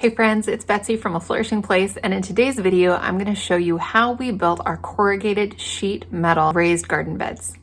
Hey friends, it's Betsy from A Flourishing Place, and in today's video, I'm going to show you how we built our corrugated sheet metal raised garden beds.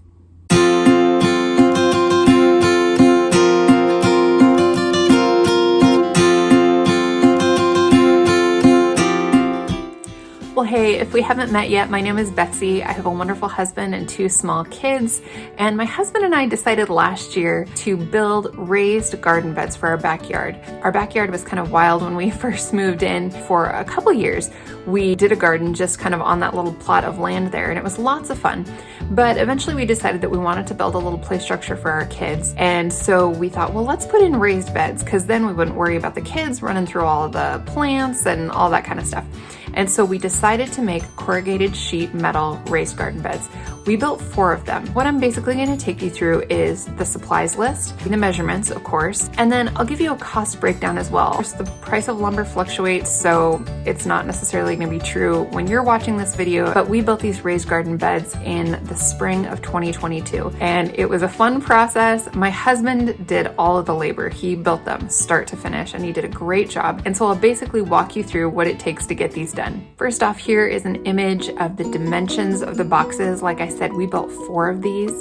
Well, hey, if we haven't met yet, my name is Betsy. I have a wonderful husband and two small kids, and my husband and I decided last year to build raised garden beds for our backyard. Our backyard was kind of wild when we first moved in. For a couple years, we did a garden just kind of on that little plot of land there, and it was lots of fun. But eventually we decided that we wanted to build a little play structure for our kids, and so we thought, well, let's put in raised beds, because then we wouldn't worry about the kids running through all the plants and all that kind of stuff. And so we decided to make corrugated sheet metal raised garden beds. We built 4 of them. What I'm basically going to take you through is the supplies list, the measurements, of course, and then I'll give you a cost breakdown as well. The price of lumber fluctuates, so it's not necessarily going to be true when you're watching this video, but we built these raised garden beds in the spring of 2022, and it was a fun process. My husband did all of the labor. He built them start to finish, and he did a great job. And so I'll basically walk you through what it takes to get these done. First off, here is an image of the dimensions of the boxes. Like I said, we built 4 of these,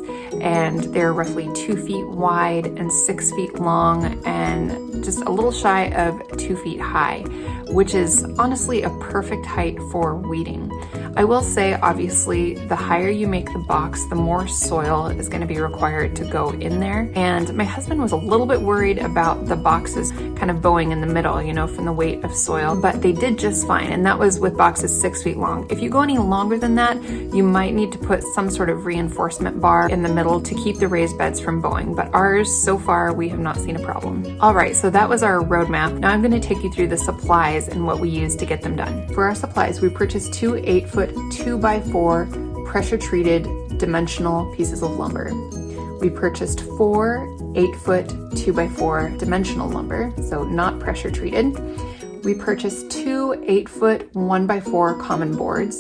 and they're roughly 2 feet wide and 6 feet long and just a little shy of 2 feet high, which is honestly a perfect height for weeding. I will say, obviously, the higher you make the box, the more soil is going to be required to go in there. And my husband was a little bit worried about the boxes kind of bowing in the middle, you know, from the weight of soil, but they did just fine. And that was with boxes 6 feet long. If you go any longer than that, you might need to put some sort of reinforcement bar in the middle to keep the raised beds from bowing. But ours, so far, we have not seen a problem. All right, so that was our roadmap. Now I'm going to take you through the supplies and what we used to get them done. For our supplies, we purchased 2 8-foot 2x4 pressure treated dimensional pieces of lumber. We purchased 4 8-foot 2x4 dimensional lumber, so not pressure treated. We purchased 2 8-foot 1x4 common boards.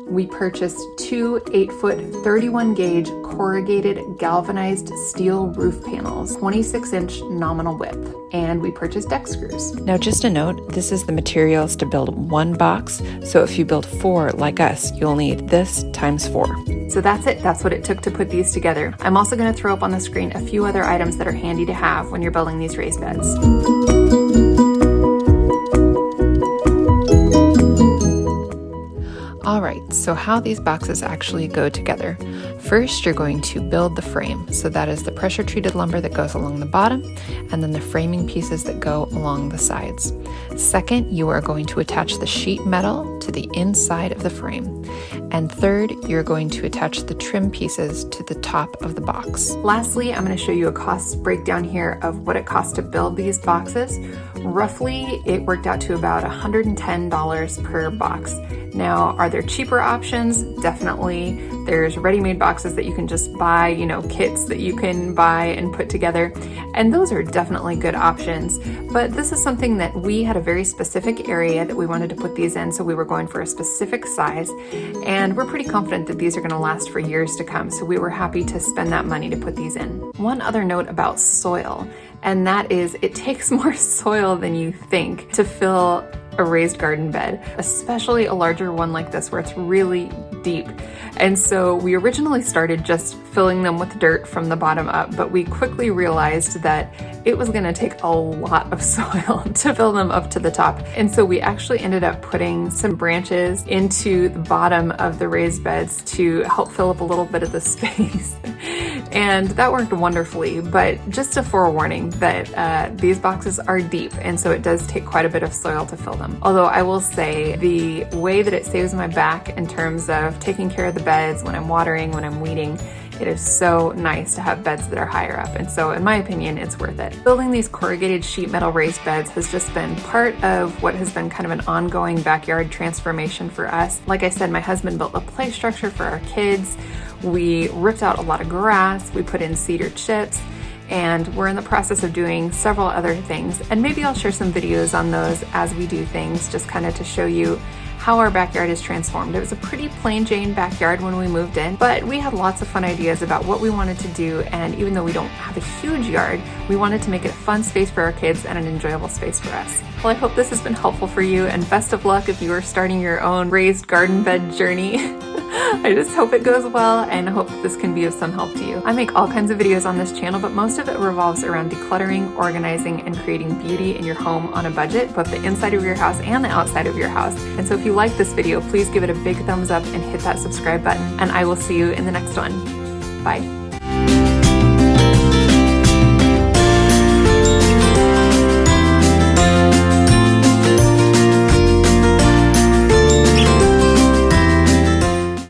We purchased 2 8-foot 31 gauge corrugated galvanized steel roof panels, 26-inch nominal width, and we purchased deck screws. Now, just a note, this is the materials to build 1 box, so if you build 4 like us, you'll need this times 4. So that's it. That's what it took to put these together. I'm also going to throw up on the screen a few other items that are handy to have when you're building these raised beds. All right, so how these boxes actually go together. First, you're going to build the frame. So that is the pressure treated lumber that goes along the bottom, and then the framing pieces that go along the sides. Second, you are going to attach the sheet metal to the inside of the frame. And third, you're going to attach the trim pieces to the top of the box. Lastly, I'm going to show you a cost breakdown here of what it costs to build these boxes. Roughly, it worked out to about $110 per box. Now, are there cheaper options? Definitely. There's ready-made boxes that you can just buy, you know, kits that you can buy and put together. And those are definitely good options. But this is something that we had a very specific area that we wanted to put these in, so we were going for a specific size. And we're pretty confident that these are going to last for years to come, so we were happy to spend that money to put these in. One other note about soil, and that is it takes more soil than you think to fill a raised garden bed, especially a larger one like this where it's really deep. And so we originally started just filling them with dirt from the bottom up, but we quickly realized that it was going to take a lot of soil to fill them up to the top. And so we actually ended up putting some branches into the bottom of the raised beds to help fill up a little bit of the space. And that worked wonderfully, but just a forewarning that these boxes are deep, and so it does take quite a bit of soil to fill them. Although I will say the way that it saves my back in terms of taking care of the beds when I'm watering, when I'm weeding, it is so nice to have beds that are higher up, and so in my opinion, it's worth it. Building these corrugated sheet metal raised beds has just been part of what has been kind of an ongoing backyard transformation for us. Like I said, my husband built a play structure for our kids. We ripped out a lot of grass, we put in cedar chips, and we're in the process of doing several other things. And maybe I'll share some videos on those as we do things, just kind of to show you how our backyard is transformed. It was a pretty plain Jane backyard when we moved in, but we had lots of fun ideas about what we wanted to do, and even though we don't have a huge yard, we wanted to make it a fun space for our kids and an enjoyable space for us. Well, I hope this has been helpful for you, and best of luck if you are starting your own raised garden bed journey. I just hope it goes well and hope that this can be of some help to you. I make all kinds of videos on this channel, but most of it revolves around decluttering, organizing, and creating beauty in your home on a budget, both the inside of your house and the outside of your house. And so if you like this video, please give it a big thumbs up and hit that subscribe button, and I will see you in the next one. Bye.